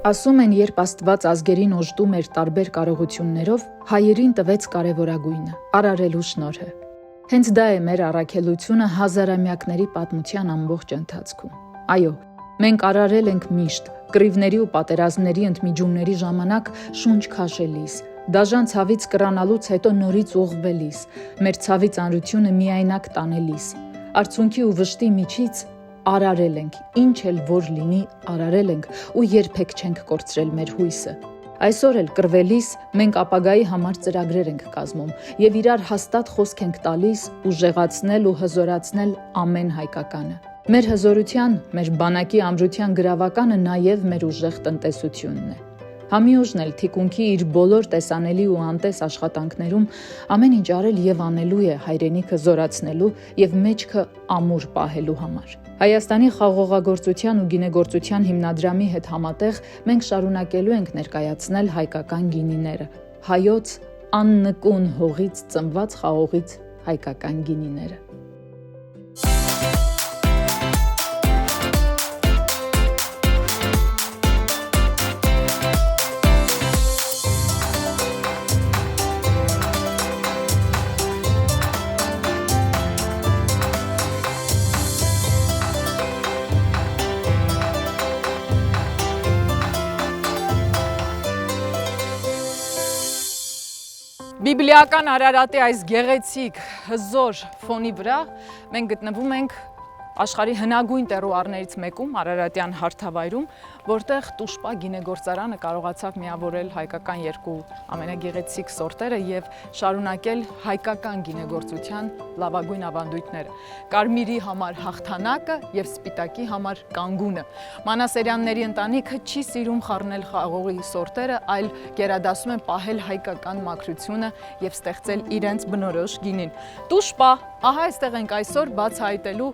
Ասում են, երբ Աստված ազգերին օժտում էր տարբեր կարողություններով, հայերին տվեց կարևորագույնը՝ արարելու շնորհը։ Հենց դա է մեր առաքելությունը հազարամյակների պատմության ամբողջ ընթացքում։ Այո, մենք արարել ենք միշտ, կռիվների ու պատերազմների ընդմիջումների ժամանակ շունչ քաշելիս, դաժան ցավից կռանալուց հետո նորից ուղղվելիս, մեր ցավի ծանրությունը միայնակ տանելիս, արցունքի ու վշտի միջից արարել ենք, ինչ էլ որ լինի արարել ենք ու երբեք չենք կորցրել մեր հույսը։ Այսօր էլ կռվելիս մենք ապագայի համար ծրագրեր ենք կազմում եւ իրար հաստատ խոսք ենք տալիս ուժեղացնել ու հզորացնել ամեն հայկականը։ Մեր հզորության, մեր բանակի ամրության գրավականը նաեւ մեր ուժեղ տնտեսությունն է։ Համիուժն էլ թիկունքի իր բոլոր տեսանելի ու անտես աշխատանքներում ամեն ինչ արել եւ անելու է հայրենիքը զորացնելու եւ մեջքը ամուր պահելու համար։ Հայաստանի խաղողագործության ու գինեգործության հիմնադրամի հետ համատեղ մենք շարունակելու ենք ներկայացնել հայկական գինիները, հայոց աննկուն հողից ծնված խաղողից հայկական գինիները։ Բիբլիական Արարատի այս գեղեցիկ հզոր ֆոնի վրա մենք գտնվում ենք աշխարհի հնագույն տերուարներից մեկում, Արարատյան հարթավայրում, որտեղ Տուշպա գինեգործարանը կարողացավ միավորել հայկական երկու ամենագեղեցիկ սորտերը եւ շարունակել հայկական գինեգործության լավագույն ավանդույթները՝ կարմիրի համար հաղթանակը եւ սպիտակի համար կանգունը։ Մանասերյանների ընտանիքը չի սիրում խառնել խաղողի սորտերը, այլ գերադասում են պահել հայկական մաքրությունը եւ ստեղծել իրենց բնորոշ գինին։ Տուշպա, ահա այստեղ ենք այսօր բացահայտելու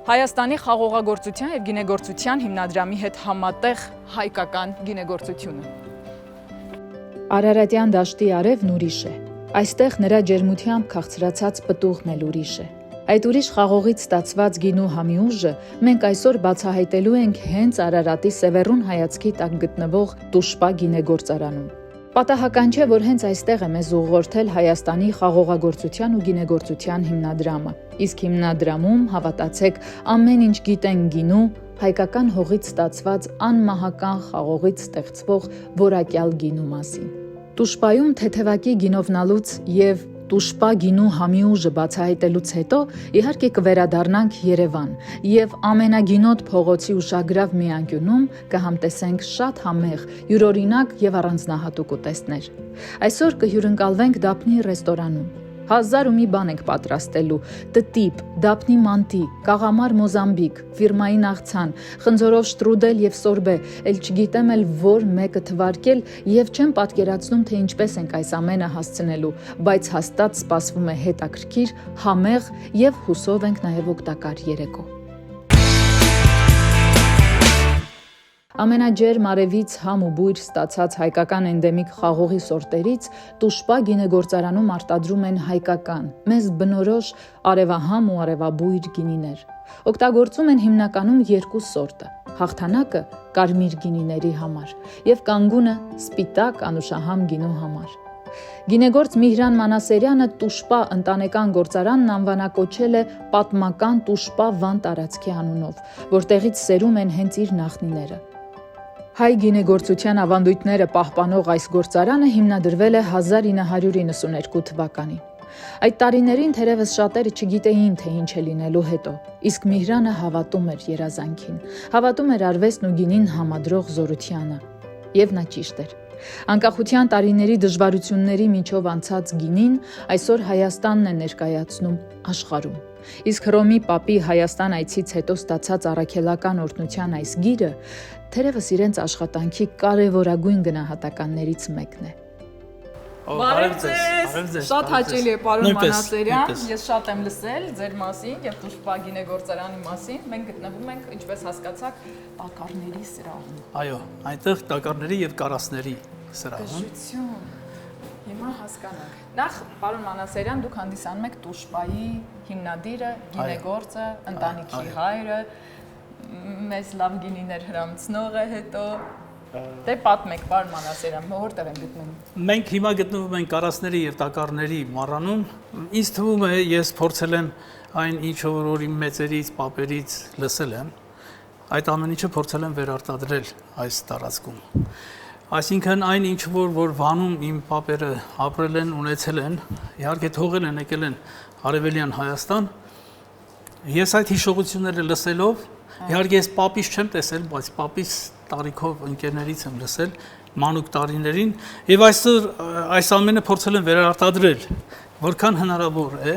Հայաստանի խաղողագործության եւ գինեգործության հիմնադրամի հետ համատեղ հայկական գինեգործությունը։ Արարատյան դաշտի արևն ուրիշ է։ Այստեղ նրա ջերմությամբ քաղցրացած պտուղն էլ ուրիշ է։ Այդ ուրիշ խաղողից ստացված գինու համիուժը մենք այսօր բացահայտելու ենք հենց Արարատի Սևեռուն հայացքի տակ գտնվող Տուշպա գինեգործարանում։ Պատահական չէ, որ հենց այստեղ է մեզ ուղղորդել Հայաստանի խաղողագործության ու գինեգործության հիմնադրամը։ Իսկ հիմնադրամում, հավատացեք, ամեն ինչ գիտեն գինու, հայկական հողից ստացված անմահական խաղողից ստեղծվող որակյալ գինու մասին։ Տուշպայում թեթևակի գինովնալուց եւ Տուշպա գինու համիուժը բացահայտելուց հետո իհարկե կվերադառնանք Երևան եւ ամենագինոտ փողոցի ուշագրավ մի անկյունում կհամտեսենք շատ համեղ, յուրօրինակ եւ առանձնահատուկ ուտեստներ։ Այսօր կհյուրընկալվենք Դափնի ռեստորանում։ 1000 ու մի բան ենք պատրաստելու՝ տտիպ, դափնի մանտի, կաղամար Մոզամբիկ, ֆիրմային աղցան, խնձորով շտրուդել եւ սորբե, ել չգիտեմ էլ որ մեկը թվարկել եւ չեմ պատկերացնում, թե ինչպես ենք այս ամենը հասցնելու, բայց հաստատ սպասվում է հետաքրքիր, համեղ եւ հուսով ենք նաեւ օգտակար երեկո։ Ամենաջերմ արևից համ ու բույր ստացած հայկական էնդեմիկ խաղողի սորտերից Տուշպա գինեգործարանում արտադրում են հայկական, մեզ բնորոշ արևահամ ու արևաբույր գինիներ։ Օգտագործում են հիմնականում երկու սորտը՝ հաղթանակը կարմիր գինիների համար եւ կանգունը սպիտակ անուշահամ գինու համար։ Գինեգործ Միհրան Մանասերյանը Տուշպա ընտանեկան գործարանն անվանակոչել է պատմական Տուշպա Վան տարածքի անունով, որտեղից սերում են հենց իր նախնիները։ Հայ գինեգործության ավանդույթները պահպանող այս գործարանը հիմնադրվել է 1992 թվականին։ Այդ տարիներին թերևս շատերը չգիտեին, թե ինչ է լինելու հետո, իսկ Միհրանը հավատում էր երազանքին, հավատում էր արվեստն ու գինին համադրող զորությանը։ Եվ նա ճիշտ էր։ Անկախության տարիների դժվարությունների միջով անցած գինին այսօր Հայաստանն է ներկայացնում աշխարհում։ Իսկ Հռոմի Պապի Հայաստան այցից հետո ստացած առաքելական օրհնության այս գիրը թերևս իրենց աշխատանքի կարևորագույն գնահատականներից մեկն է։ Բարև ձեզ, շատ հաճելի է պարոն Մանասերյան, ես շատ եմ լսել ձեր մասին եւ Տուշպա գինեգործարանի մասին։ Մենք գտնվում ենք, ինչպես հասկացաք, տակառների սրահում։ Այո, այնտեղ տակառների եւ կարասների սրահում։ Գժություն։ Հիմա հասկանանք։ Նախ պարոն Մանասերյան, դուք հանդիսանում եք Տուշպայի հիմնադիրը, գինեգործը, ընտանիքի հայրը, մեզ լավ գինիներ հրամցնողը հետո Դե պատմեք, պարոն Մանասերյան, որտեղ են գտնվում։ Մենք հիմա գտնվում ենք կարասների եւ տակառների մառանում։ Ինձ թվում է, ես փորձել եմ այն ինչ որ իմ մեծերից, պապերից լսել եմ, այդ ամեն ինչը փորձել եմ վերարտադրել այս տարածքում։ Այսինքն այն ինչ որ Վանում իմ պապերը ապրել են, ունեցել են, իհարկե թողել են, եկել են Արևելյան Հայաստան։ Ես այդ հիշողությունները լսելով, իհարկե ես պապիս չեմ տեսել, բայց պապիս տարիքով ընկերներից եմ լսել մանուկ տարիներին եւ այսօր այս ամենը փորձել եմ վերարտադրել, որքան հնարավոր է։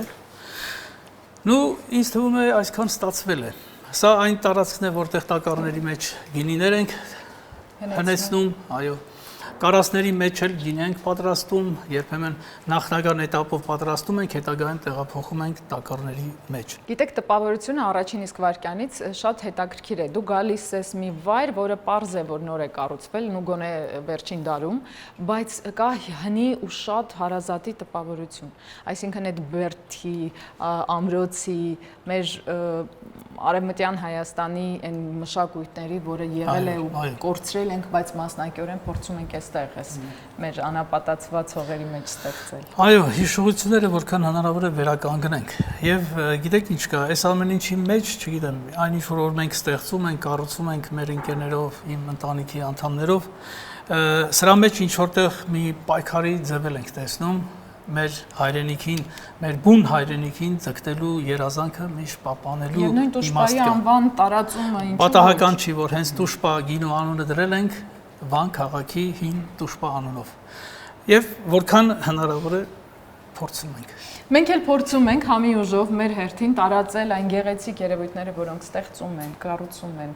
Նու ինձ թվում է այսքան ստացվել է։ Սա այն տարածքն է, որտեղ տակառների մեջ գինիներ ենք հնեցնում, այո։ Կարասների մեջ էլ գինի ենք պատրաստում, երբեմն նախնական էտապով պատրաստում ենք, հետագայում տեղափոխում ենք տակառների մեջ։ Գիտեք, տպավորությունը առաջին իսկ վայրկյանից շատ հետաքրքիր է։ Դու գալիս ես մի վայր, որը պարզ է, որ նոր է կառուցվել, ու գոնե վերջին դարում, բայց կա հնի ու շատ հարազատի տպավորություն։ Այսինքն այդ Բերդի, Ամրոցի, մեր Արևմտյան Հայաստանի այն մշակույթների, որը եղել է ու կորցրել ենք, բայց մասնակիորեն փորձում ենք այստեղ էս մեր անապատացված հողերի մեջ ստեղծել։ Այո, հիշողությունները որքան հնարավոր է վերականգնենք։ Եվ գիտեք ինչ կա, այս ամեն ինչի մեջ, չգիտեմ, այն ինչ որ մենք ստեղծում ենք, կառուցում ենք մեր ընկերներով, իմ ընտանիքի անդամներով, սրա մեջ ինչ որտեղ մի պայքարի ձևել ենք տեսնում, մեր հայրենիքին, մեր բուն հայրենիքին ձգտելու երազանքը միշտ պահպանելու Եվ նույն Տուշպայի անվան տարածումը ինչու՞ պատահական չի, որ հենց Տուշպա գինու անունը դրել ենք Վան քաղաքի հին Տուշպա անունով։ Եվ որքան հնարավոր է փորձում ենք։ Մենք էլ փորձում ենք համի ուժով մեր հերթին տարածել այն գեղեցիկ երևույթները, որոնք ստեղծում են, կառուցում են,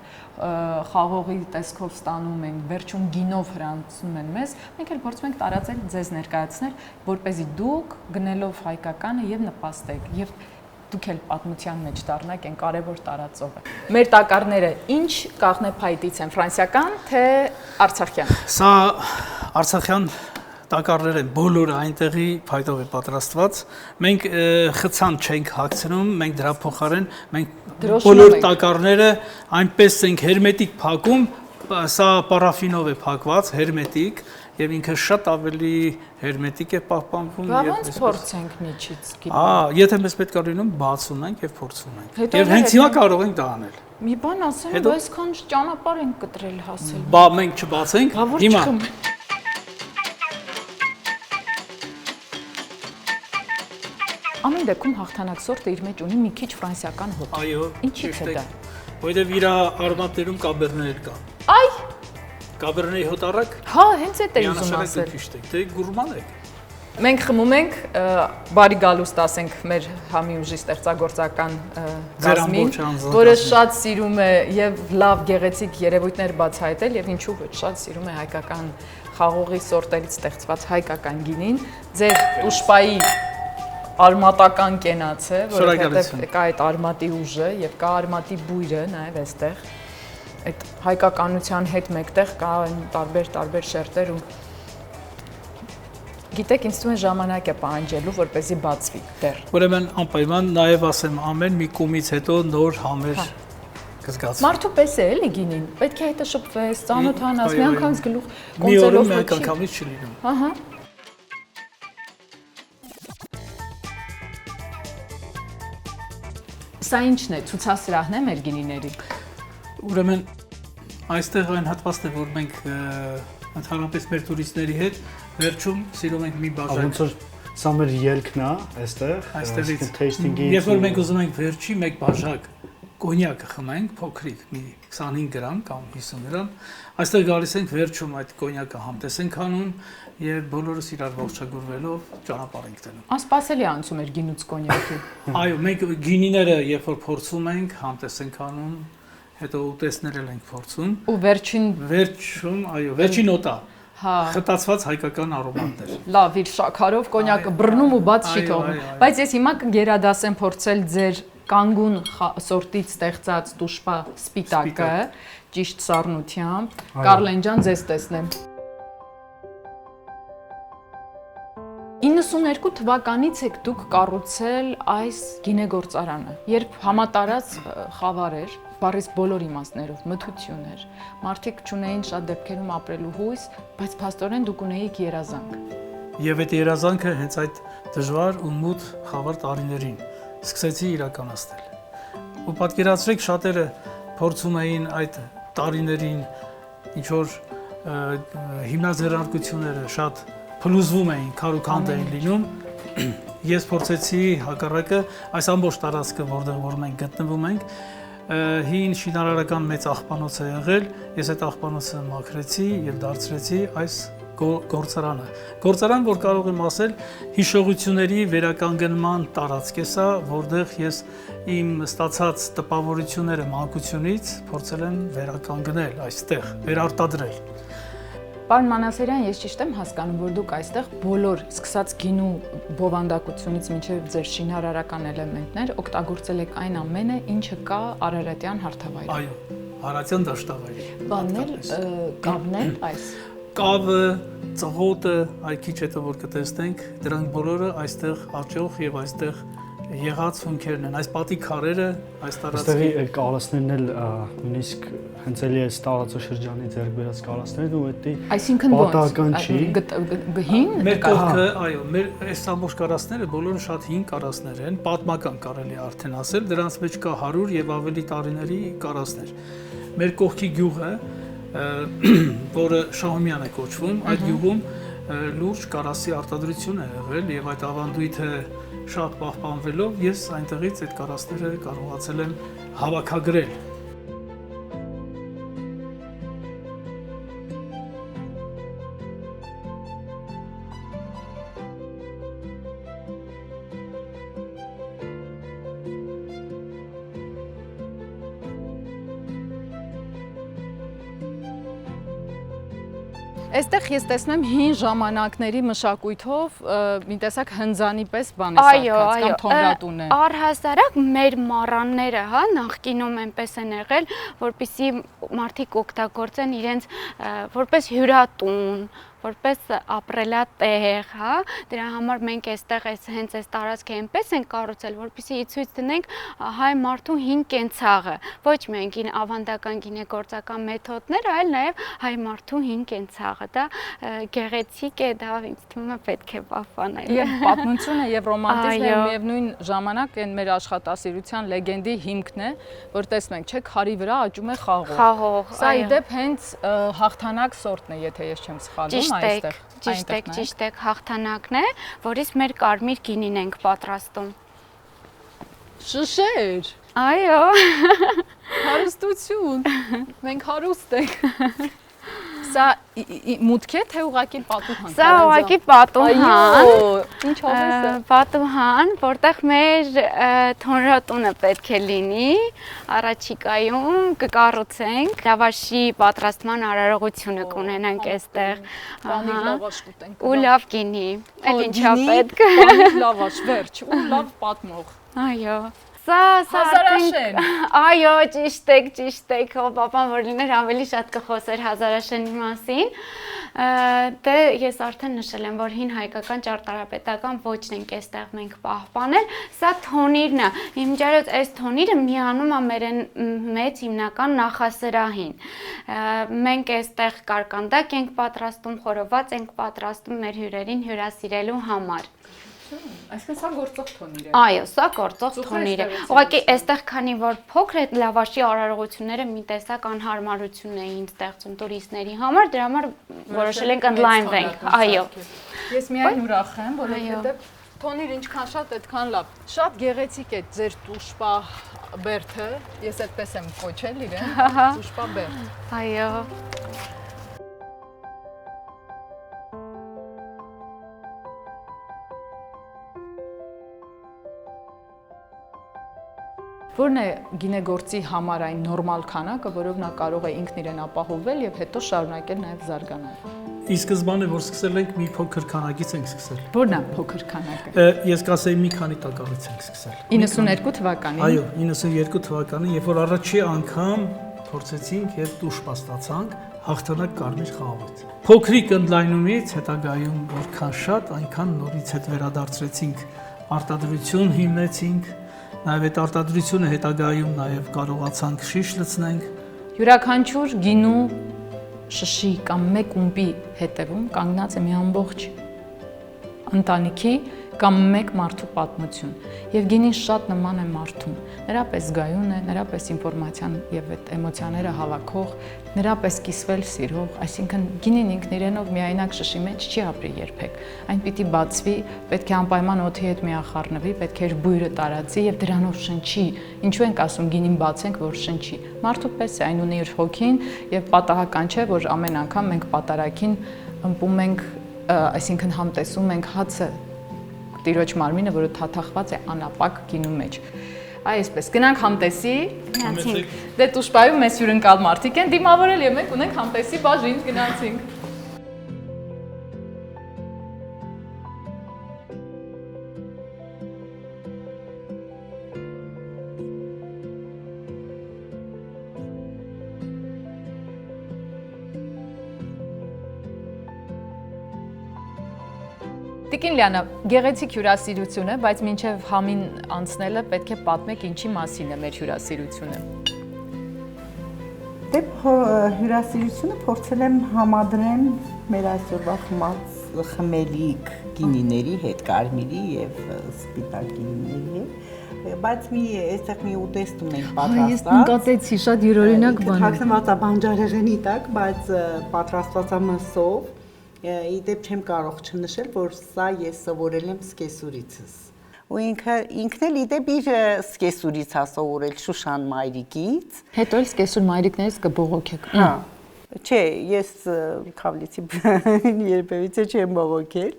խաղողի տեսքով ստանում են, վերջում գինով հրանցում են մեզ, մենք էլ փորձում ենք տարածել ձեզ ներկայացնել, որպեսզի դուք գնելով հայկականը եւ նպաստեք եւ դուք էլ պատմության մեջ դառնաք այն կարևոր տարածողը։ Մեր տակառները ինչ կաղնեփայտից են, ֆրանսիական թե արցախյան։ Սա արցախյան տակառներ են, բոլորը այնտեղի փայտով է պատրաստված։ Մենք խցան չենք հագցնում, մենք դրա փոխարեն մենք բոլոր տակառները այնպես ենք հերմետիկ փակում, սա պարաֆինով է փակված, հերմետիկ, եւ ինքը շատ ավելի հերմետիկ է պահպանվում եւ ոնց փորձենք միջից եթե մեզ պետք է լինում բացում ենք եւ փորձում ենք եւ հենց հիմա կարող ենք դա անել մի բան ասեմ այսքան ճանապարհ ենք կտրել հասել բա մենք չբացենք հիմա ամեն դեպքում հաղթանակսորտը իր մեջ ունի մի քիչ ֆրանսիական հոտ այո ինչի՞ց է դա որովհետեւ իր արմատներում կաբերներ կա այ Կաբերնեի հոտառակ հա հենց այդ է ուզում ասել դե գուրման եք մենք խմում ենք բարի գալուստ ասենք մեր համի ուժի ստեղծագործական գազմին որը շատ սիրում է եւ լավ գեղեցիկ երևույթներ բացահայտել եւ ինչու ոչ շատ սիրում է հայկական խաղողի սորտերից ստեղծված հայկական գինին ձեր Տուշպայի արմատական կենացը որովհետեւ կա այդ արմատի ուժը եւ կա արմատի բույրը նաեւ այստեղ այդ հայկականության հետ մեկտեղ կա տարբեր շերտեր ու գիտեք ինձ թվում է ժամանակ է պահանջելու որպեսզի բացվի դեռ ուրեմն անպայման նաև ասեմ ամեն մի կումից հետո նոր համեր կզգացվի մարդու պես է էլի գինին պետք է հետը շփվես ծանոթանաս մի անգամից գլուխ կոնցերտով մի անգամից չի լինում ահա սա ինչն է ցուցասրահն է մեր գինիների Ուրեմն այստեղ այն հատվածն է, որ մենք ընդհանրապես մեր տուրիստների հետ վերջում սիրում ենք մի բաժակ։ Ոնց որ սա մեր ելքն է, այստեղից թեյստինգի։ Երբ որ մենք ուզում ենք վերջի մեկ բաժակ կոնյակ խմենք, փոքրիկ, մի 25 գրամ կամ 50 գրամ, այստեղ գալիս ենք վերջում այդ կոնյակը համտես ենք անում եւ բոլորս իրար ողջագուրվելով ճանապարհ ենք տանում։ Անսպասելի անցում էր գինուց կոնյակի։ Այո, մենք գինիները երբ որ փորձում ենք, համտես ենք անում հետո ուտեսներել ենք փորձում ու վերջում այո վերջին օտա հա խտացված հայկական արոմատներ լավ իր շաքարով կոնյակը բռնում ու բաց չի թողնում բայց ես հիմա կգերադասեմ փորձել ձեր կանգուն սորտից ստեղծած Տուշպա սպիտակը ճիշտ սառնությամբ Կարլեն ջան ձեզ տեսնեմ 92 թվականից եք դուք կառուցել այս գինեգործարանը երբ համատարած խավար էր բառից բոլոր իմաստներով, մթություններ։ Մարդիկ չունեին շատ դեպքերում ապրելու հույս, բայց փաստորեն դուք ունեիք երազանք։ Եվ այդ երազանքը հենց այդ դժվար ու մութ խավար տարիներին սկսեցի իրականացնել։ Ու պատկերացրեք, շատերը փորձում էին այդ տարիներին ինչ որ հիմնաձեռնարկությունները շատ փլուզվում էին, քարուքանդ էին լինում։ Ես փորձեցի հակառակը այս ամբողջ տարածքը, որտեղ մենք գտնվում ենք, հին շինարարական մեծ աղբանոց է եղել, ես այդ աղբանոցը մաքրեցի եւ դարձրեցի այս գործարանը։ Գործարան, որ կարող եմ ասել, հիշողությունների վերականգնման տարածք է սա, որտեղ ես իմ ստացած տպավորությունները մանկությունից փորձել եմ վերականգնել այստեղ, վերարտադրել։ Պարոն Մանասերյան, ես ճիշտ եմ հասկանում, որ դուք այստեղ բոլոր սկսած գինու բովանդակությունից մինչև ձեր շինարարական էլեմենտներ օգտագործել եք այն ամենը, ինչը կա Արարատյան հարթավայրում։ Այո, Արարատյան դաշտավայրի։ Բաննել, կավնել այս։ Կավը, ծղոտը, այ քիչ հետո որ կտեսնենք, դրանք բոլորը այստեղ աճող եւ այստեղ եղած հունքերն են, այս պատի քարերը, այս տարածքի։ Այստեղի կարասներն էլ նույնիսկ հենց էլի այս տարածաշրջանի ձեռք բերած կարասներն ու դա այսինքն պատահական չի։ Հին Մեր կողքը, այո, մեր այս ամբողջ կարասները բոլորը շատ հին կարասներ են, պատմական կարելի արդեն ասել, դրանց մեջ կա 100 եւ ավելի տարիների կարասներ։ Մեր կողքի գյուղը, որը Շահումյան է կոչվում, այդ գյուղում լուրջ կարասի արտադրություն է եղել եւ այդ ավանդույթը շատ պահպանվելով ես այնտեղից այդ կարասները կարողացել եմ հավաքագրել։ Այստեղ ես տեսնեմ հին ժամանակների մշակույթով մի տեսակ հնձանի պես բան է սարքած կամ թոնրատուն է։ Առհասարակ մեր մառանները, հա, նախկինում այնպես են եղել, որպեսզի մարդիկ օգտագործեն իրենց որպես հյուրատուն, որպես ապրելատեղ, հա, դրա համար մենք այստեղ հենց այս տարածքը այնպես են կառուցել, որպեսզի ցույց դնենք հայ մարդու հին կենցաղը, ոչ միայն ավանդական գինեգործական մեթոդներ, այլ նաև հայ մարդու հին կենցաղը, դա գեղեցիկ է, դա ինձ թվում է պետք է պահպանել։ Եվ պատմությունը եւ ռոմանտիզմը միևնույն ժամանակ այն մեր աշխատասիրության լեգենդի հիմքն է, որ տեսնում ենք, չէ, քարի վրա աճում է խաղող։ Սա իդեպ հենց հաղթանակ սորտն է, եթե ես չեմ սխալվում։ Ճիշտ եք, հաղթանակն է, որից մեր կարմիր գինին ենք պատրաստում։ Շշեր։ Այո։ Հարստություն։ Մենք հարուստ ենք։ Սա մուտք է, թե ուղղակի պատուհան։ Սա ուղղակի պատուհան։ Ինչով է սա։ Պատուհան, որտեղ մեր թոնրատունը պետք է լինի, առաջիկայում կկառուցենք, լավաշի պատրաստման արարողությունը կունենանք այստեղ։ Պանիր լավաշ կուտենք։ Ու լավ գինի, էլ ինչա պետք։ Պանիր լավաշ, վերջ, ու լավ պատմող։ Այո։ Հազարաշեն։ Այո, ճիշտ եք, պապան որ լիներ ավելի շատ կխոսեր Հազարաշենի մասին։ Դե ես արդեն նշել եմ, որ հին հայկական ճարտարապետական ոճն ենք այստեղ մենք պահպանել։ Սա թոնիրն է։ Իմջարած այս թոնիրը միանում է մեր մեծ հիմնական նախասրահին։ Մենք այստեղ կարկանդակ ենք պատրաստում, խորոված ենք պատրաստում մեր հյուրերին հյուրասիրելու համար։ Այսինքն սա գործող թոնիր է։ Այո, սա գործող թոնիր է։ Ուղղակի այստեղ քանի որ փոքր է լավաշի արարողությունները մի տեսակ անհարմարություն էին ստեղծում տուրիստների համար, դրա համար որոշել ենք ընդլայնվենք։ Այո։ Ես միայն ուրախ եմ, որովհետև թոնիր ինչքան շատ, այդքան լավ։ Շատ գեղեցիկ է ձեր տուշպա բերդը, ես այդպես եմ կոչել իրեն, տուշպա բերդ։ Այո։ Որն է գինեգործի համար այն նորմալ քանակը, որով նա կարող է ինքն իրեն ապահովել եւ հետո շարունակել նաեւ զարգանալ։ Ի սկզբանե որ սկսել ենք մի փոքր քանակից ենք սկսել։ Որն է փոքր քանակը։ Ես կասեի մի քանի տակառից ենք սկսել։ 92 թվականին։ Այո, 92 թվականին, երբ որ առաջի անգամ փորձեցինք եւ տուշպա ստացանք, հաղթանակ կարմիր խաղողից։ Փոքրիկ ընդլայնումից հետագայում որքան շատ, այնքան նորից հետ վերադարձրեցինք արտադրություն հիմնեցինք Նաև այդ արտադրությունը հետագայում նաև կարողացանք շիշ լցնենք։ Յուրաքանչյուր գինու շշի կամ մեկ ումպի հետևում կանգնած է մի ամբողջ ընտանիքի կամ մեկ մարդու պատմություն։ Եվ գինին շատ նման է մարդուն։ Նրա պես զգայուն է, նրա պես ինֆորմացիան եւ այդ էմոցիաները հավաքող, նրա պես կիսվել սիրող, այսինքն գինին ինքն իրենով միայնակ շշի մեջ չի ապրի երբեք։ Այն պիտի բացվի, պետք է անպայման օդի հետ միախառնվի, պետք է իր բույրը տարածի եւ դրանով շնչի։ Ինչու ենք ասում գինին բացենք, որ շնչի։ Մարդու պես է, այն ունի իր հոգին եւ պատահական չէ, որ ամեն անգամ մենք պատարակին ըմպում ենք, այսինքն համտեսում ենք հացը տիրոջ մարմինը, որը թաթախված է անապակ գինու մեջ։ Այսպես, գնանք համտեսի, Գնացինք։ դե Տուշպայում մեզ հյուրընկալ մարդիկ են դիմավորել եւ մենք ունենք համտեսի բաժին, գնացինք։ Տիկին Լիանա, գեղեցիկ հյուրասիրություն է, բայց մինչև համին անցնելը պետք է պատմեք ինչի մասին է մեր հյուրասիրությունը։ Դե հյուրասիրությունը փորձել եմ համադրեմ մեր այսօրվա խմելիք գինիների հետ, կարմիրի եւ սպիտակ գինիների հետ, բայց այստեղ մի ուտեստ ունենք պատրաստած։ Ես նկատեցի շատ յուրօրինակ բան։ Թաքնված է բանջարեղենի տակ, բայց պատրաստված է մսով։ Իդեպ չեմ կարող չնշել, որ սա ես սովորել եմ սկեսուրիցս։ Ու ինքն էլ իդեպ իր սկեսուրից է սովորել Շուշան մայրիկից։ Հետո էլ սկեսուր մայրիկներից կբողոքեք։ Հա։ Չէ, ես Քավլիցի երբևիցե չեմ բողոքել։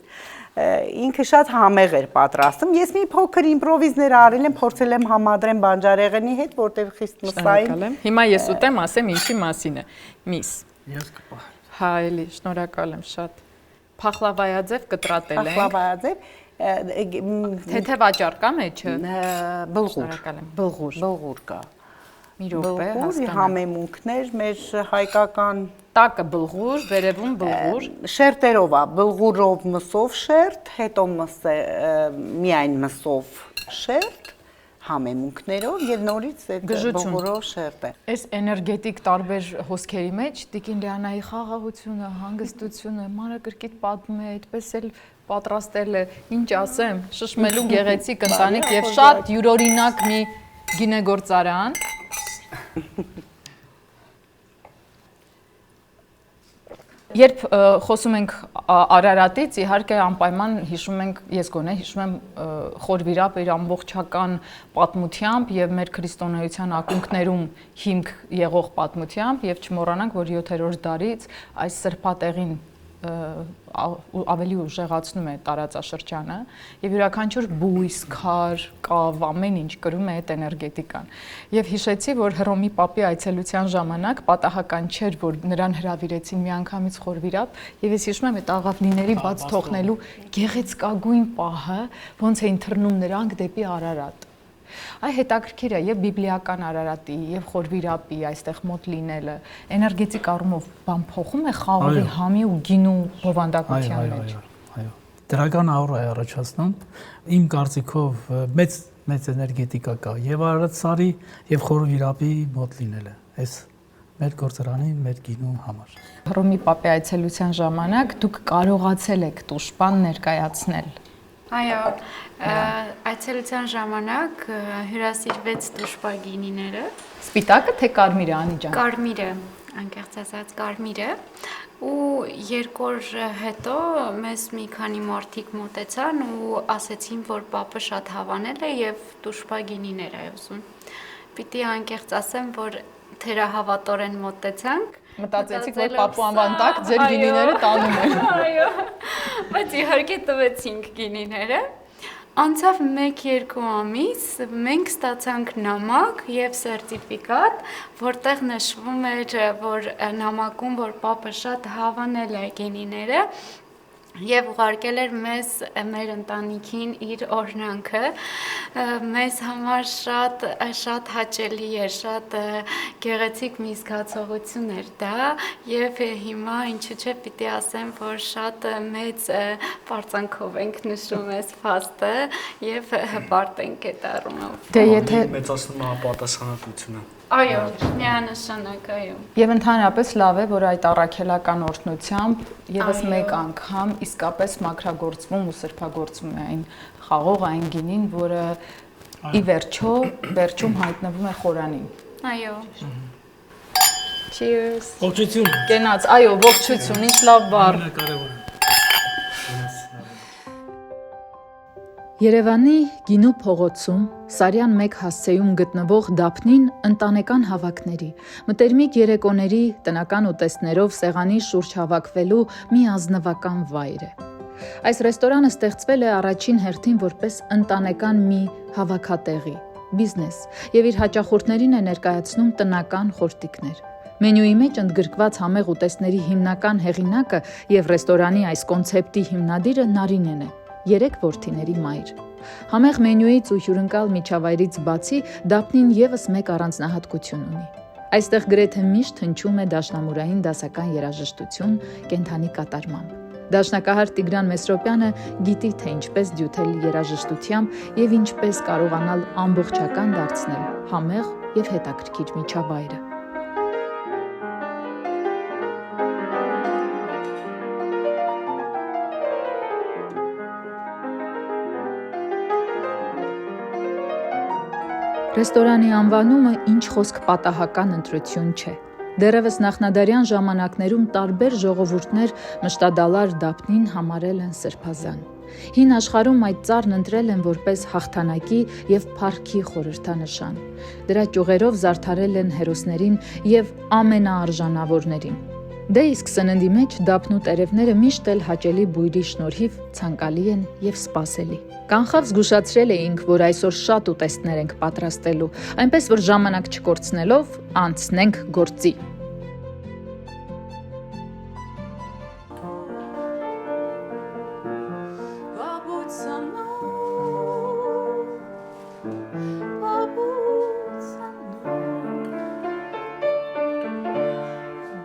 Ինքը շատ համեղ էր պատրաստում։ Ես մի փոքր իմպրովիզներ արել եմ, փորձել եմ համադրեմ բանջարեղենի հետ, որտեղ խիստ մսային։ Հիմա ես ուտեմ, ասեմ ինչի մասին է։ Միս։ Ես կպահեմ։ Հա, էլի, շնորհակալ եմ շատ։ Փախլավայաձև կտրատել ենք։ Փախլավայաձև Թեթև աճար կա մեջը։ բլղուր։ Շնորհակալ եմ։ Բլղուր կա։ Մի րոպե, Բլղուրի հասկանամ։ համեմունքներ մեր հայկական Տակը բլղուր, վերևում բլղուր։ շերտերով է, բլղուրով մսով շերտ, հետո միայն մսով շերտ, համեմունքներով եւ նորից այդ Գժություն։ բլղուրով շերտ է։ Այս էներգետիկ տարբեր հոսքերի մեջ Տիկին Լիանայի խաղաղությունը, հանգստությունը, մանրակրկիտ պատմում է, այդպես էլ պատրաստել է, ինչ ասեմ, շշմելու գեղեցիկ ընտանիք եւ շատ յուրօրինակ մի գինեգործարան։ Երբ խոսում ենք Արարատից, իհարկե անպայման հիշում ենք, ես գոնե հիշում եմ Խորվիրապ իր ամբողջական պատմությամբ եւ մեր քրիստոնեության ակունքներում հիմք եղող պատմությամբ եւ չմոռանանք, որ 7-րդ դարից այս սրբատեղին ավելի ուժեղացնում է տարածաշրջանը եւ յուրաքանչյուր բույս, քար, կավ, ամեն ինչ կրում է այդ էներգետիկան։ Եվ հիշեցի, որ Հռոմի Պապի այցելության ժամանակ պատահական չէր, որ նրան հրավիրեցին միանգամից Խորվիրապ, եւ ես հիշում եմ այդ աղավնիների բաց թողնելու գեղեցկագույն պահը, ոնց էին թռնում նրանք դեպի Արարատ։ Այ հետաքրքիր է եւ բիբլիական Արարատի եւ Խորվիրապի այստեղ մոտ լինելը էներգետիկ առումով բան փոխում է խաղողի համի ու գինու բովանդակության մեջ։ Այո։ Դրական աուրա է առաջացնում։ Իմ կարծիքով մեծ էներգետիկա կա եւ Արարատսարի եւ Խորվիրապի մոտ լինելը։ Այս մեր գործարանի, մեր գինու համար։ Հռոմի Պապի այցելության ժամանակ դուք կարողացել եք Տուշպան ներկայացնել։ Այո, այցելության ժամանակ հյուրասիրվեց Տուշպա գինիները, Սպիտակը թե կարմիրը, Անի ջան։ կարմիրը, անկեղծ ասած կարմիրը, ու 2 օր հետո մեզ մի քանի մարդիկ մոտեցան ու ասեցին, որ պապը շատ հավանել է եւ Տուշպա գինիներ է ուզում։ Պիտի անկեղծ ասեմ, որ թերահավատորեն մոտեցանք։ Մտածեցիք, որ պապու անվան տակ ձեր գինիները տանում են։ Այո, բայց իհարկե տվեցինք գինիները։ Անցավ 1-2 ամիս, մենք ստացանք նամակ եւ սերտիֆիկատ, որտեղ նշվում էր, որ նամակում, որ պապը շատ հավանել է գինիները, Եվ ուղարկել էր մեզ մեր ընտանիքին իր օրհնանքը, մեզ համար շատ հաճելի էր, շատ գեղեցիկ մի զգացողություն էր դա, եւ հիմա ինչու՞ չէ պիտի ասեմ, որ շատ մեծ պարծանքով ենք նշում այս փաստը եւ հպարտ ենք այդ առումով։ Դե եթե մեծացնում է պատասխանատվությունը։ Այո, միանշանակ, այո։ Եվ ընդհանրապես լավ է, որ այդ առաքելական օրհնությամբ եւս մեկ անգամ իսկապես մաքրագործվում ու սրբագործվում է այն խաղող, այն գինին, որը ի վերջում հայտնվում է խորանին։ Այո։ Cheers։ Ողջույն։ Կենաց, այո, ողջույն, ինչ լավ բառ։ Կարևոր է։ Երևանի Գինու փողոցում Սարյան 1 հասցեում գտնվող Դափնին ընտանեկան հավաքների, մտերմիկ երեկոների, տնական ուտեստներով սեղանի շուրջ հավաքվելու մի ազնվական վայր է։ Այս ռեստորանը ստեղծվել է առաջին հերթին որպես ընտանեկան մի հավաքատեղի, բիզնես, եւ իր հաճախորդներին է ներկայացնում տնական խորտիկներ։ Մենյուի մեջ ընդգրկված համեղ ուտեստների հիմնական հեղինակը եւ ռեստորանի այս կոնցեպտի հիմնադիրը Նարինեն է։ 3 որդիների մայր։ Համեղ մենյուից ու հյուրընկալ միջավայրից բացի Դափնին եւս մեկ առանձնահատկություն ունի։ Այստեղ գրեթե միշտ հնչում է դաշնամուրային դասական երաժշտություն կենթանի կատարմամբ։ Դաշնակահար Տիգրան Մեսրոպյանը գիտի, թե ինչպես դյութել երաժշտությամբ եւ ինչպես կարողանալ ամբողջական դարձնել համեղ եւ հետաքրքիր միջավայրը։ Ռեստորանի անվանումը ինչ խոսք պատահական ընտրություն չէ։ Դեռևս նախնադարյան ժամանակներում տարբեր ժողովուրդներ մշտադալար Դափնին համարել են սրբազան։ Հին աշխարհում այդ ծառն ընտրել են որպես հաղթանակի եւ փառքի խորհրդանշան։ Դրա ճյուղերով զարդարել են հերոսներին եւ ամենաարժանավորներին։ Դե իսկ սննդի մեջ Դափնու տերևները միշտ էլ հաճելի բույրի շնորհիվ ցանկալի են եւ սպասելի։ Կանխավ զգուշացրել էինք, որ այսօր շատ ուտեստներ ենք պատրաստելու, այնպես որ ժամանակ չկորցնելով անցնենք գործի։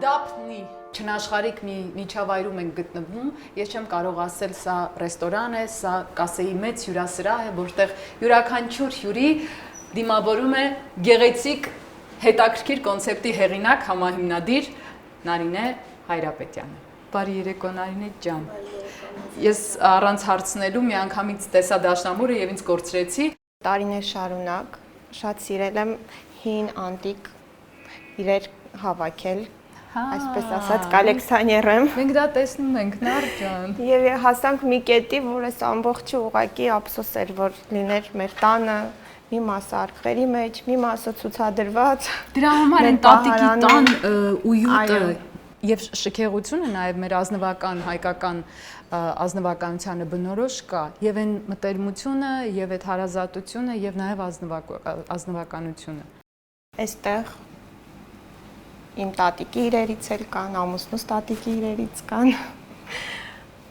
Դափնի չնաշխարհիկ մի միջավայրում ենք գտնվում, ես չեմ կարող ասել սա ռեստորան է, սա կասեի մեծ հյուրասրահ է, որտեղ յուրաքանչյուր հյուրի դիմավորում է գեղեցիկ հետաքրքիր կոնցեպտի հեղինակ, համահիմնադիր Նարինե Հայրապետյանը։ Բարի երեկո Նարինե ջան։ Ես առանց հարցնելու միանգամից տեսա դաշնամուրը եւ ինձ կորցրեցի։ Տարիներ շարունակ շատ սիրել եմ հին անտիկ իրեր հավաքել, այսպես ասած կոլեկցիոներ եմ։ Մենք դա տեսնում ենք, Նար ջան։ Եվ հասանք մի կետի, որ այս ամբողջը ուղղակի ափսոս էր, որ լիներ մեր տանը մի մասը արխերի մեջ, մի մասը ցուցադրված։ Դրա համար են տատիկի տան ույուտը եւ շքեղությունը նաեւ մեր ազնվական հայկական ազնվականությանը բնորոշ կա եւ այն մտերմությունը եւ այդ հարազատությունը եւ նաեւ ազնվականությունը։ Այստեղ իմ տատիկի իրերից էլ կան, ամուսնուս տատիկի իրերից կան։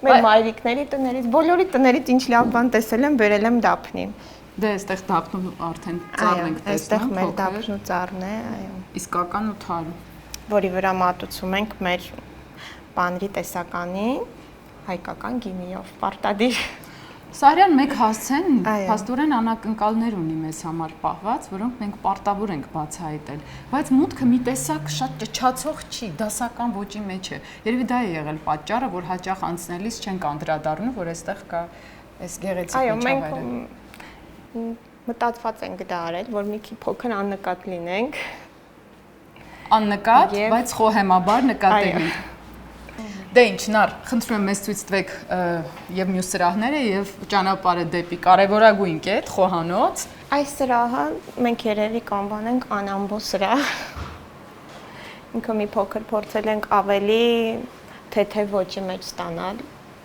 Մեր մայրիկների տներից, բոլորի տներից ինչ լավ բան տեսել եմ, բերել եմ Դափնի։ Դե այստեղ Դափնու արդեն ծառն ենք տեսնում։ Այստեղ մեր Դափնու ծառն է, այո։ Իսկական ու թարմ։ Որի վրա մատուցում ենք մեր պանրի տեսականի հայկական գինիով, պարտադիր։ Սարյան մեկ հասցեն փաստորեն անակնկալներ ունի մեզ համար պահված, որոնք մենք պարտավոր ենք բացահայտել, բայց մուտքը մի տեսակ շատ ճչացող չի, դասական ոճի մեջ է։ Երևի դա է եղել պատճառը, որ հաճախ անցնելիս չենք անդրադառնում, որ այստեղ կա այս գեղեցիկ միջավայրը։ Այո, մենք մտածված ենք դա արել, որ մի քիչ փոքր աննկատ լինենք։ Աննկատ, բայց խոհեմաբար նկատելի։ Դե ինչ, Նար, խնդրում եմ մեզ ցույց տվեք եւ մյուս սրահները եւ ճանապարհը դեպի կարևորագույն կետ, խոհանոց։ Այս սրահը մենք երևի կանվանենք անամբո սրահ։ Ինքը մի փոքր փորձել ենք ավելի թեթև ոճի մեջ ստանալ,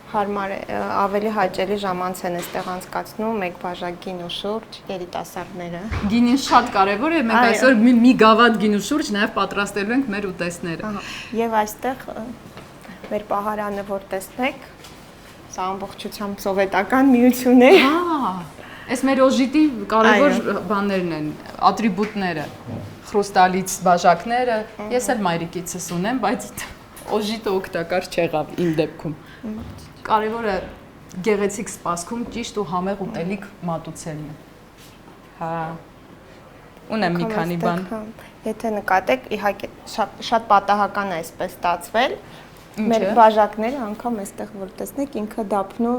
հարմար ավելի հաճելի ժամանց են այստեղ անցկացնում մեկ բաժակ գինու շուրջ երիտասարդները։ Գինին շատ կարևոր է, մենք այսօր մի գավաթ գինու շուրջ նաեւ պատրաստելու ենք մեր ուտեստները։ Եվ այստեղ մեր պահարանը որ տեսնեք, Սա ամբողջությամբ սովետական միություն է։ Հա, այս մեր օժիտի կարևոր բաներն են, ատրիբուտները, խրուստալից բաժակները, ես էլ մայրիկիցս ունեմ, բայց օժիտը օգտակար չեղավ իմ դեպքում։ Կարևորը գեղեցիկ սպասքում ճիշտ ու համեղ ուտելիք մատուցելն է։ Հա։ Ունեմ մի քանի բան։ Եթե նկատեք, իհարկե շատ պատահական է այսպես ստացվել։ Մեր բաժակները անգամ այստեղ որ տեսնեք ինքը դափնու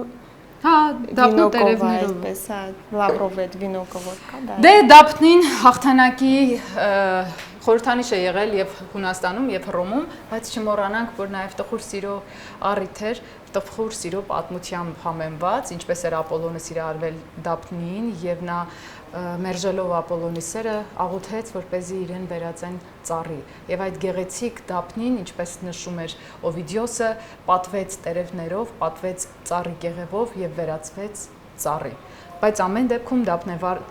Հա, դափնու տերևներով, այսպես, հա, լավրովետ վինոկը որ կա, դա։ Դե դափնին հաղթանակի խորհրդանիշ է եղել եւ Հունաստանում եւ Հռոմում, բայց չմոռանանք, որ նաեւ տխուր սիրո առիթ էր, տխուր սիրո պատմությամբ համեմված, ինչպես էր Ապոլոնը սիրահարվել Դափնիին եւ նա մերժելով Ապոլոնի սերը աղոթեց, որպեսզի իրեն վերածեն ծառի։ Եվ այդ գեղեցիկ Դափնին, ինչպես նշում էր Օվիդիոսը, պատվեց տերևներով, պատվեց ծառի կեղևով եւ վերածվեց ծառի։ Բայց ամեն դեպքում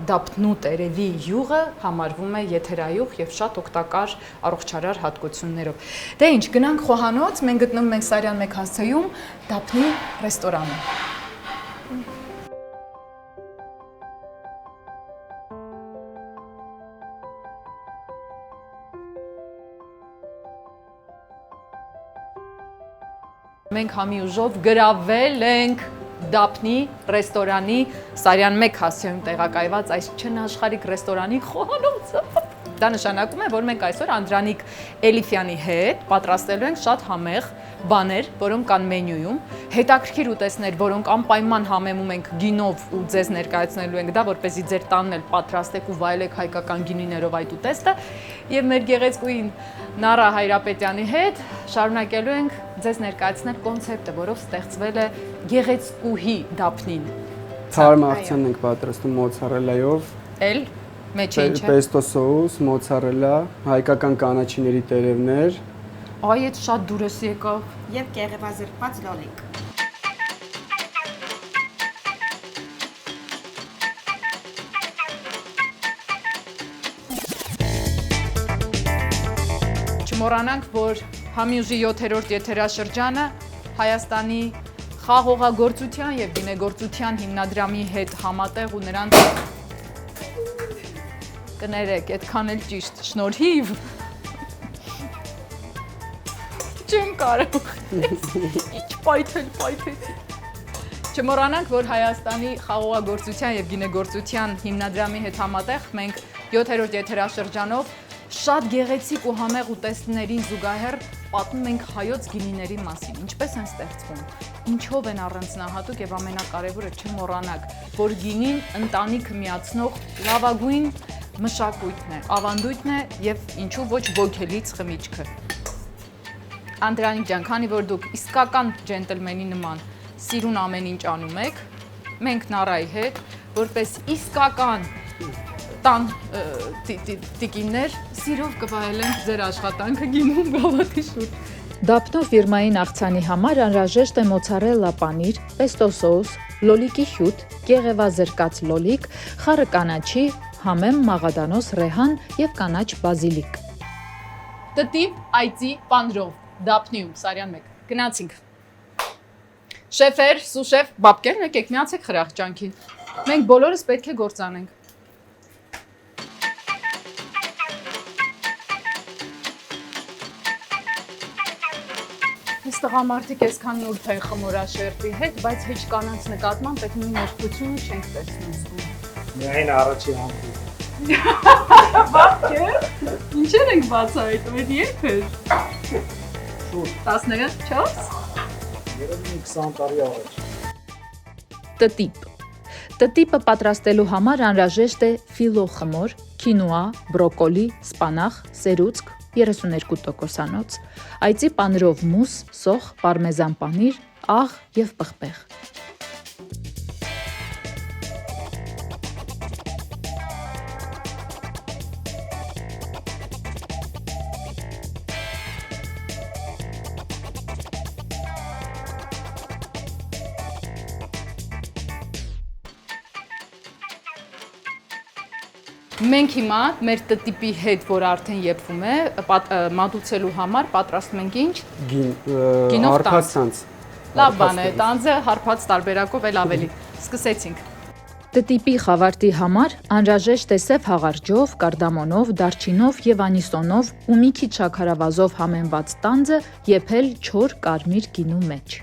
դափնու տերևի յուղը համարվում է եթերայուղ եւ շատ օգտակար առողջարար հատկություններով։ Դե ինչ, գնանք խոհանոց, մենք գտնվում ենք Սարյան 1 հասցեում Դափնի ռեստորանում։ Մենք համի ուժով գրավել ենք Դափնի ռեստորանի Սարյան 1 հասցեում տեղակայված այս չնաշխարհիկ ռեստորանի խոհանոցը։ Դա նշանակում է, որ մենք այսօր Անդրանիկ Էլիֆյանի հետ պատրաստելու ենք շատ համեղ բաներ, որոնք կան մենյուում, հետաքրքիր ուտեստներ, որոնք անպայման համեմում ենք գինով ու ձեզ ներկայացնելու ենք դա, որպեսզի ձեր տանն էլ պատրաստեք ու վայելեք հայկական գինիներով այդ ուտեստը, եւ մեր գեղեցկուին Նարա Հայրապետյանի հետ շարունակելու ենք ձեզ ներկայացնել կոնցեպտը, որով ստեղծվել է գեղեցկուհի Դափնին։ Թարմ աղցան ենք պատրաստում մոցարելայով, Էլ մեջը ինչ է։ Պեստո սոուս, մոցարելա, հայկական կանաչիների տերևներ, Այ այդ շատ դուրս եկավ։ Եվ կեղևազրկված լոլիկ։ Չմոռանանք, որ Համյուժի 7-րդ եթերաշրջանը Հայաստանի խաղողագործության եւ գինեգործության հիմնադրամի հետ համատեղ ու նրանց կներեք, այդքան էլ ճիշտ, շնորհիվ չեմ կարող։ Ինչ պայթեցի։ Չմոռանանք, որ Հայաստանի խաղողագործության եւ գինեգործության հիմնադրամի հետ համատեղ մենք 7-րդ եթերաշրջանով շատ գեղեցիկ ու համեղ ուտեստներին զուգահեռ պատմում ենք հայոց գինիների մասին, ինչպես են ստեղծվում, ինչով են առանձնահատուկ եւ ամենակարևորը չմոռանաք, որ գինին ընտանիքը միացնող լավագույն մշակույթն է, ավանդույթն է եւ ինչու ոչ ոգելից խմիչքը։ Անդրանիկ ջան, քանի որ դուք իսկական ջենտլմենի նման սիրուն ամեն ինչ անում եք, մենք Նարայի հետ, որպես իսկական տան տիկիններ, սիրով կվայելենք ձեր աշխատանքը գինու գավաթի շուրջ։ Դափնո ֆիրմային աղցանի համար անհրաժեշտ է մոցարելա պանիր, պեստո սոուս, լոլիկի հյութ, կեղևազրկած լոլիկ, խառը կանաչի, համեմ մաղադանոս ռեհան եւ կանաչ բազիլիկ։ Տտիպ այծի պանրով, Դափնիում, Սարյան 1, գնացինք։ Շեֆեր, սուշեֆ, բաբկեր, եկեք միացեք խրախճանքին։ Մենք բոլորս պետք է գործանենք։ Այս տղամարդիկ այսքան նուրբ են խմորաշերտի հետ, բայց հեչ կանանց նկատմամբ այդ նույն ներկությունը չենք տեսնում զգում։ Միայն առաջի համբույր։ Բաբկեր, ինչեր ենք բացահայտում, այդ երբ էր։ 14։ Երևի 20 տարի առաջ։ Տտիպ։ Տտիպը պատրաստելու համար անհրաժեշտ է ֆիլո խմոր, քինուա, բրոկոլի, սպանախ, սերուցք 32%-անոց, այծի պանրով մուս, սոխ, պարմեզան պանիր, աղ եւ պղպեղ։ Մենք հիմա մեր տտիպի հետ, որ արդեն եփվում է, մատուցելու համար պատրաստում ենք ինչ։ Արփած ցանց։ Լավ բան է, տանձը հարբած տարբերակով էլ ավելի։ Սկսեցինք։ Տտիպի խավարտի համար անհրաժեշտ է սև հաղարջով, կարդամոնով, դարչինով եւ անիսոնով ու մի քիչ շաքարավազով համեմված տանձը եփել չոր կարմիր գինու մեջ։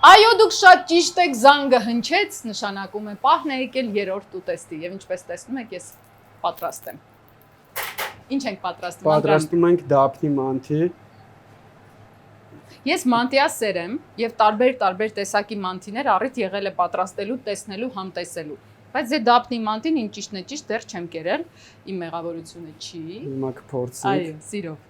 Այո, դուք շատ ճիշտ եք, զանգը հնչեց, նշանակում է պահն է եկել երրորդ ուտեստի եւ ինչպես տեսնում եք, ես պատրաստ եմ։ Ինչ ենք պատրաստում։ Պատրաստում ենք դափնի մանթի։ Ես մանտիա սեր եմ եւ տարբեր տեսակի մանթիներ առիթ եղել է պատրաստելու, տեսնելու, համտեսելու։ Բայց դե դափնի մանտին ինչ ճիշտն է ճիշտ դեռ չեմ կերել, իմ մեղավորությունը չի։ Հիմա կփորձենք։ Այո, սիրով։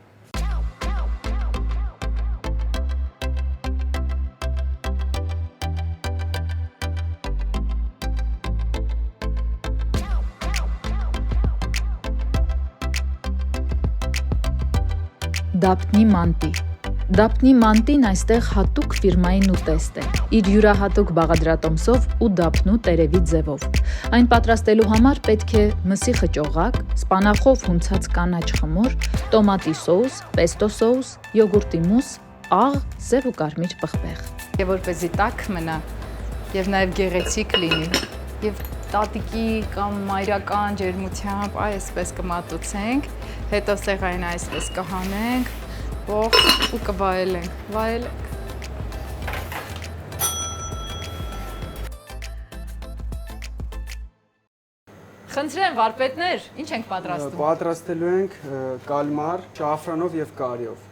Դափնի մանտի։ Դափնի մանտին այստեղ հատուկ ֆիրմային ուտեստ է, իր յուրահատուկ բաղադրատոմսով ու դափնու տերևի ձևով։ Այն պատրաստելու համար պետք է մսի խճողակ, սպանախով հունցած կանաչ խմոր, տոմատի սոուս, պեստո սոուս, յոգուրտի մուս, աղ, սև ու կարմիր պղպեղ։ Եվ որպեսզի տաք մնա եւ նաեւ գեղեցիկ լինի եւ տատիկի կամ մայրական ջերմությամբ այսպես կմատուցենք, հետո սեղանին այսպես կհանենք, ող ու կվայելենք, վայելենք։ Խնդրեմ վարպետներ, ինչ ենք պատրաստում։ Պատրաստելու ենք կալմար, շաֆրանով եւ կարիով։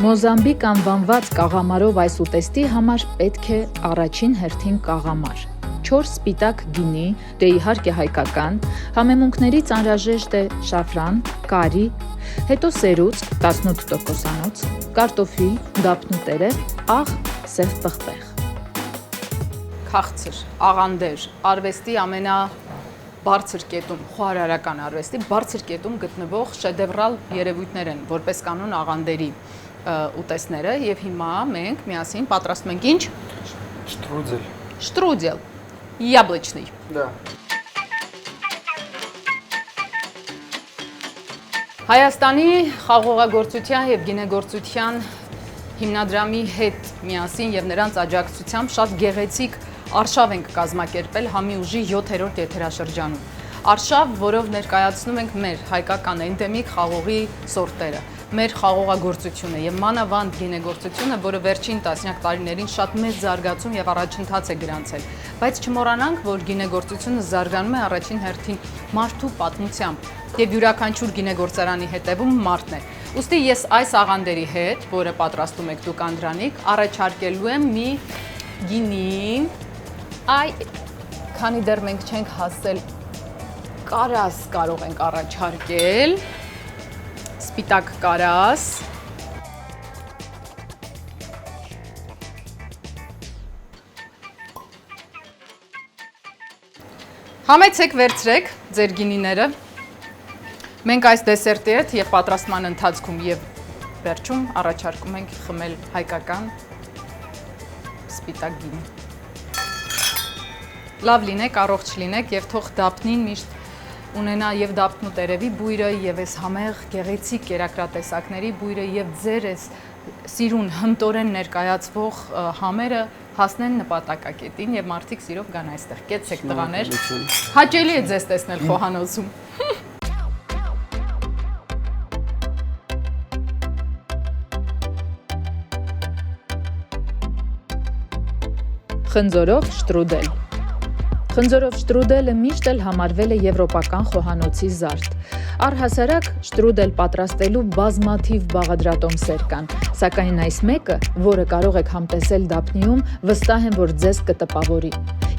Մոզամբիկ անվանված կաղամարով այս ուտեստի համար պետք է առաջին հերթին կաղամար, 4 սպիտակ գինի, դե իհարկե հայկական, համեմունքներից անհրաժեշտ է շաֆրան, կարի, հետո սերուցք 18%-անոց, կարտոֆիլ, դափնու տերև, աղ, սև պղպեղ։ Քաղցր, աղանդեր, արվեստի ամենաբարձր կետում, խոհարարական արվեստի բարձր կետում գտնվող շեդևրալ երևույթներ են, որպես կանոն աղանդերի ուտեստները եւ հիմա մենք միասին պատրաստում ենք ինչ? Շտրուդել։ Շտրուդել, яблочный։ Да։ Հայաստանի խաղողագործության եւ գինեգործության հիմնադրամի հետ միասին եւ նրանց աջակցությամբ շատ գեղեցիկ արշավ ենք կազմակերպել Համի ուժի 7-րդ եթերաշրջանում։ Արշավ, որով ներկայացնում ենք մեր հայկական էնդեմիկ խաղողի սորտերը, մեր խաղողագործությունը եւ մանավանդ գինեգործությունը, որը վերջին տասնյակ տարիներին շատ մեծ զարգացում եւ առաջընթաց է գրանցել։ Բայց չմոռանանք, որ գինեգործությունը զարգանում է առաջին հերթին մարդու պատմությամբ եւ յուրաքանչյուր գինեգործարանի հետևում մարդն է։ Ուստի ես այս աղանդերի հետ, որը պատրաստում եք դուք Անդրանիկ, առաջարկելու եմ մի գինի, քանի դեռ մենք չենք հասել կարաս կարող ենք առաջարկել, սպիտակ կարաս, համեցեք վերցրեք ձեր գինիները, մենք այս դեսերտի հետ եւ պատրաստման ընթացքում եւ վերջում առաջարկում ենք խմել հայկական սպիտակ գինի։ Լավ լինեք, առողջ լինեք եւ թող դափնին միշտ ունենա եւ դափնու տերևի բույրը եւ այս համեղ գեղեցիկ կերակրատեսակների բույրը եւ ձեր այս սիրուն հմտորեն ներկայացվող համերը հասնեն նպատակակետին եւ մարդիկ սիրով գան այստեղ։ Կեցեք տղաներ։ Հաճելի է ձեզ տեսնել խոհանոցում։ Խնձորով շտրուդել։ Խնձորով շտրուդելը միշտ էլ համարվել է եվրոպական խոհանոցի զարդ։ Առհասարակ շտրուդել պատրաստելու բազմաթիվ բաղադրատոմսեր կան, սակայն այս մեկը, որը կարող եք համտեսել Դափնիում, վստահ եմ, որ ձեզ կտպավորի։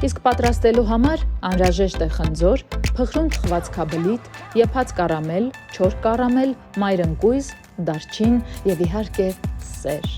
Իսկ պատրաստելու համար անհրաժեշտ է խնձոր, փխրուն թխված քաբլիթ, եփած կարամել, չոր կարամել, մայրընկույզ, դարչին եւ իհարկե սեր։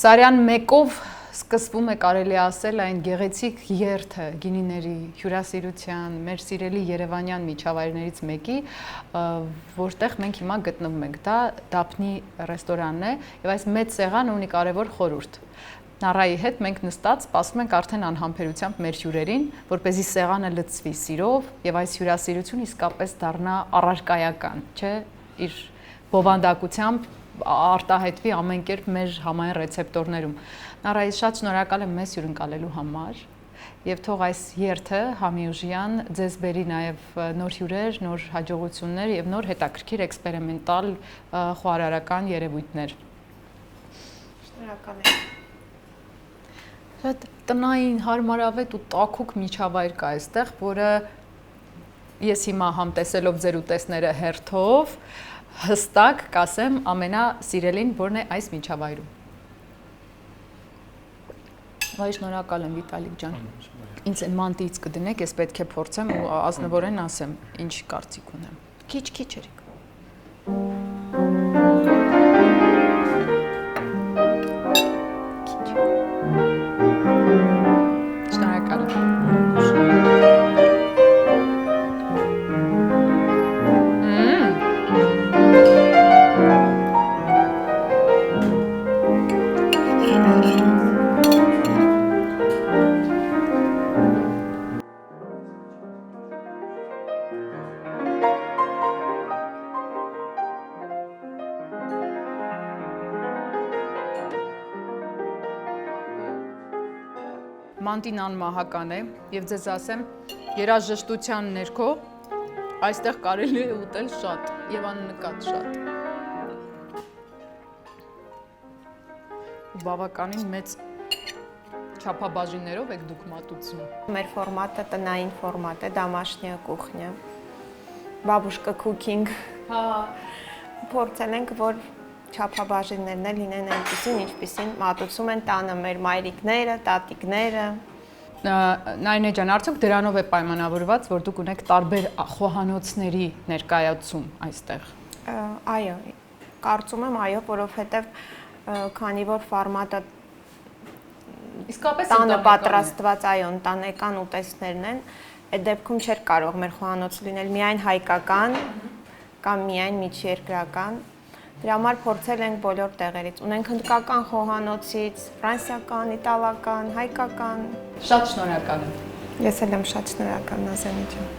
Սարյան 1-ով սկսվում է կարելի ասել այն գեղեցիկ երթը գինիների հյուրասիրության, մեր սիրելի երևանյան միջավայրներից մեկի, որտեղ մենք հիմա գտնվում ենք, դա Դափնի ռեստորանն է եւ այս մեծ սեղանը ունի կարևոր խորհուրդ։ Նարայի հետ մենք նստած սպասում ենք արդեն անհամբերությամբ մեր հյուրերին, որպեսզի սեղանը լցվի սիրով եւ այս հյուրասիրությունը իսկապես դառնա առարկայական, չէ՞, իր բովանդակությամբ արտահայտվի ամեն կերպ մեր համային ռեցեպտորներում։ Նարայի, շատ շնորհակալ եմ մեզ հյուրընկալելու համար եւ թող այս երթը համիուժյան ձեզ բերի նաեւ նոր հյուրեր, նոր հաջողություններ եւ նոր հետաքրքիր էքսպերիմենտալ խոհարարական երևույթներ։ Շնորհակալ եմ։ Շատ տնային հարմարավետ ու տաքուկ միջավայր կա այստեղ, որը ես հիմա համտեսելով ձեր ուտեստները հերթով հստակ կասեմ ամենասիրելին, որն է այս միջավայրում։ Վայ, շնորհակալ եմ Վիտալիկ ջան։ Ինձ այն մանտից կդնեք, ես պետք է փորձեմ ու ազնվորեն ասեմ, ինչ կարծիք ունեմ։ Քիչ երեք։ Շնորհակալ եմ։ Մանտին անմահական է եւ ձեզ ասեմ, երաժշտության ներքո այստեղ կարելի է ուտել շատ եւ աննկատ շատ։ Բավականին մեծ չափաբաժիններով եք դուք մատուցում։ Մեր ֆորմատը տնային ֆորմատ է, домашняя кухня, բաբուշկա cooking։ Հա, փորձել ենք, որ չափաբաժիններն էլ լինեն այնպիսին, ինչպիսին մատուցում են տանը մեր մայրիկները, տատիկները։ Նայնե ջան, արդյոք դրանով է պայմանավորված, որ դուք ունեք տարբեր խոհանոցների ներկայացում այստեղ։ Այո, կարծում եմ, այո, որովհետև քանի որ ֆորմատը իսկապես տանը պատրաստված, այո, ընտանեկան ուտեստներն են, այդ դեպքում չէր կարող մեր խոհանոցը լինել միայն հայկական կամ միայն միջերկրական։ Դրա համար փորձել ենք բոլոր տեղերից։ Ունենք հնդկական խոհանոցից, ֆրանսիական, իտալական, հայկական։ Շատ շնորհակալ եմ։ Ես էլ եմ շատ շնորհակալ, Նազենի ջան։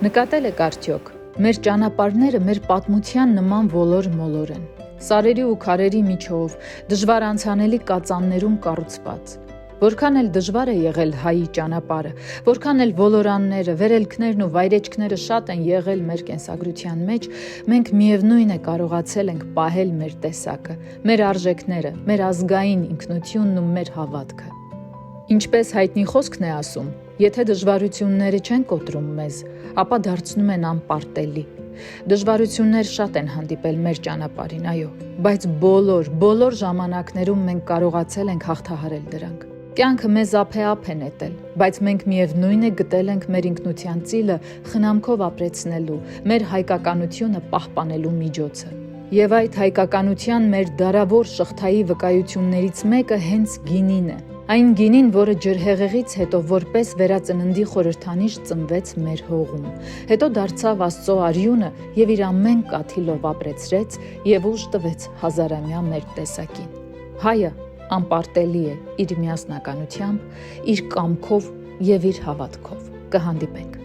Նկատել եք արդյոք, մեր ճանապարհները մեր պատմության նման ոլոր-մոլոր են։ Սարերի ու քարերի միջով, դժվար անցանելի կածաններում կառուցված։ Որքան էլ դժվար է եղել հայի ճանապարհը, որքան էլ ոլորանները, վերելքներն ու վայրեջքները շատ են եղել մեր կենսագրության մեջ, մենք միևնույն է կարողացել ենք պահել մեր տեսակը, մեր արժեքները, մեր ազգային ինքնությունն ու մեր հավատքը։ Ինչպես հայտնի խոսքն է ասում, եթե դժվարությունները չեն կոտրում մեզ, ապա դարձնում են անպարտելի։ Դժվարություններ շատ են հանդիպել մեր ճանապարհին, այո, բայց բոլոր ժամանակներում մենք կարողացել ենք հաղթահարել դրանք։ Կյանքը մեզ ափե-ափ է նետել, բայց մենք միևնույն է գտել ենք մեր ինքնության ծիլը խնամքով ապրեցնելու, մեր հայկականությունը պահպանելու միջոցը։ Եվ այդ հայկականության մեր դարավոր շղթայի վկայություններից մեկը հենց գինին է։ Այն գինին, որը ջրհեղեղից հետո որպես վերածննդի խորհրդանիշ ծնվեց մեր հողում, հետո դարձավ Աստծո արյունը եւ իր ամեն կաթիլով ապրեցրեց եւ ուժ տվեց հազարամյա մեր տեսակին։ Հայը անպարտելի է իր միասնականությամբ, իր կամքով եւ իր հավատքով։ Կհանդիպենք։